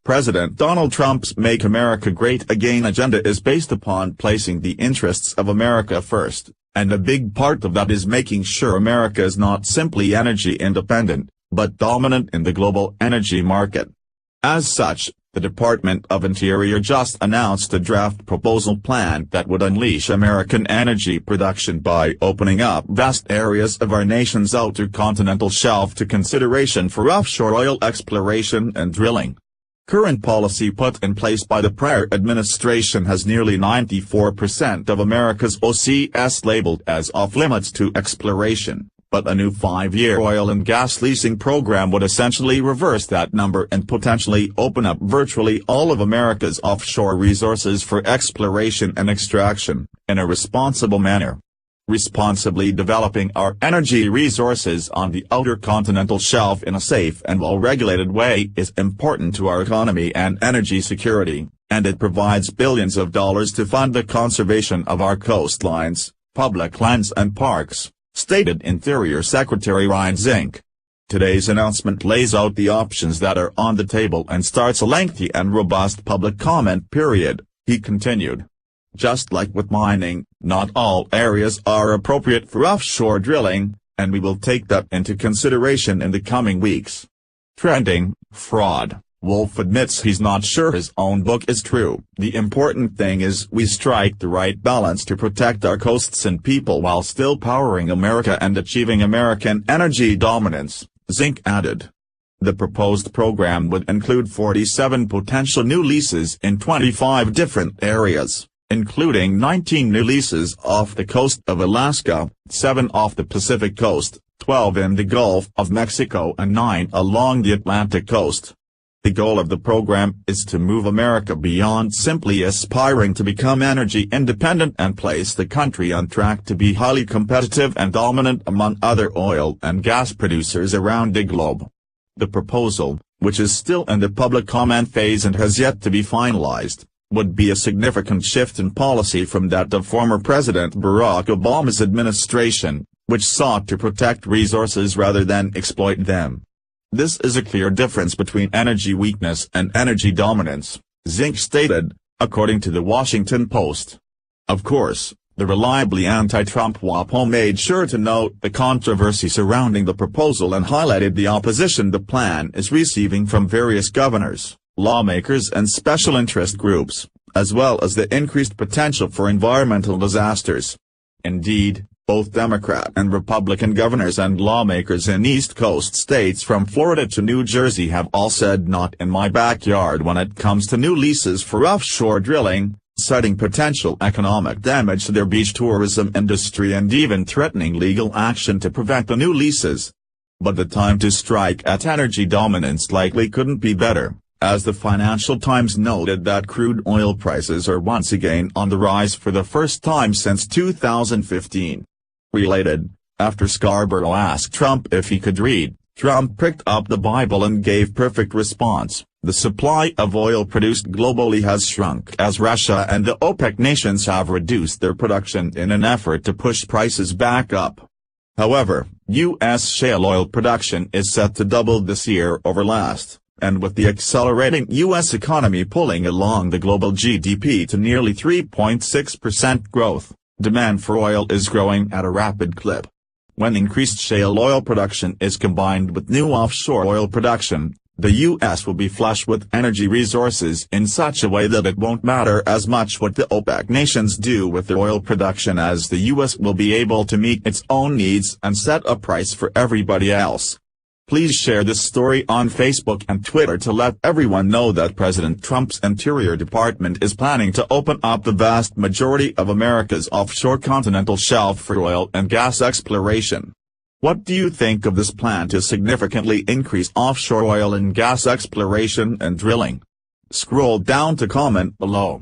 President Donald Trump's Make America Great Again agenda is based upon placing the interests of America first, and a big part of that is making sure America is not simply energy independent, but dominant in the global energy market. As such, the Department of Interior just announced a draft proposal plan that would unleash American energy production by opening up vast areas of our nation's outer continental shelf to consideration for offshore oil exploration and drilling. Current policy put in place by the prior administration has nearly 94% of America's OCS labeled as off-limits to exploration, but a new 5-year oil and gas leasing program would essentially reverse that number and potentially open up virtually all of America's offshore resources for exploration and extraction, in a responsible manner. Responsibly developing our energy resources on the outer continental shelf in a safe and well-regulated way is important to our economy and energy security, and it provides billions of dollars to fund the conservation of our coastlines, public lands and parks, stated Interior Secretary Ryan Zink. Today's announcement lays out the options that are on the table and starts a lengthy and robust public comment period, he continued. Just like with mining, not all areas are appropriate for offshore drilling, and we will take that into consideration in the coming weeks. Trending, fraud. Wolf admits he's not sure his own book is true. The important thing is we strike the right balance to protect our coasts and people while still powering America and achieving American energy dominance, Zink added. The proposed program would include 47 potential new leases in 25 different areas, including 19 new leases off the coast of Alaska, 7 off the Pacific coast, 12 in the Gulf of Mexico and 9 along the Atlantic coast. The goal of the program is to move America beyond simply aspiring to become energy independent and place the country on track to be highly competitive and dominant among other oil and gas producers around the globe. The proposal, which is still in the public comment phase and has yet to be finalized, would be a significant shift in policy from that of former President Barack Obama's administration, which sought to protect resources rather than exploit them. This is a clear difference between energy weakness and energy dominance, Zink stated, according to the Washington Post. Of course, the reliably anti-Trump WAPO made sure to note the controversy surrounding the proposal and highlighted the opposition the plan is receiving from various governors, lawmakers and special interest groups, as well as the increased potential for environmental disasters. Indeed, both Democrat and Republican governors and lawmakers in East Coast states from Florida to New Jersey have all said not in my backyard when it comes to new leases for offshore drilling, citing potential economic damage to their beach tourism industry and even threatening legal action to prevent the new leases. But the time to strike at energy dominance likely couldn't be better, as the Financial Times noted that crude oil prices are once again on the rise for the first time since 2015. Related, after Scarborough asked Trump if he could read, Trump picked up the Bible and gave perfect response. The supply of oil produced globally has shrunk as Russia and the OPEC nations have reduced their production in an effort to push prices back up. However, U.S. shale oil production is set to double this year over last, and with the accelerating U.S. economy pulling along the global GDP to nearly 3.6% growth, demand for oil is growing at a rapid clip. When increased shale oil production is combined with new offshore oil production, the U.S. will be flush with energy resources in such a way that it won't matter as much what the OPEC nations do with their oil production, as the U.S. will be able to meet its own needs and set a price for everybody else. Please share this story on Facebook and Twitter to let everyone know that President Trump's Interior Department is planning to open up the vast majority of America's offshore continental shelf for oil and gas exploration. What do you think of this plan to significantly increase offshore oil and gas exploration and drilling? Scroll down to comment below.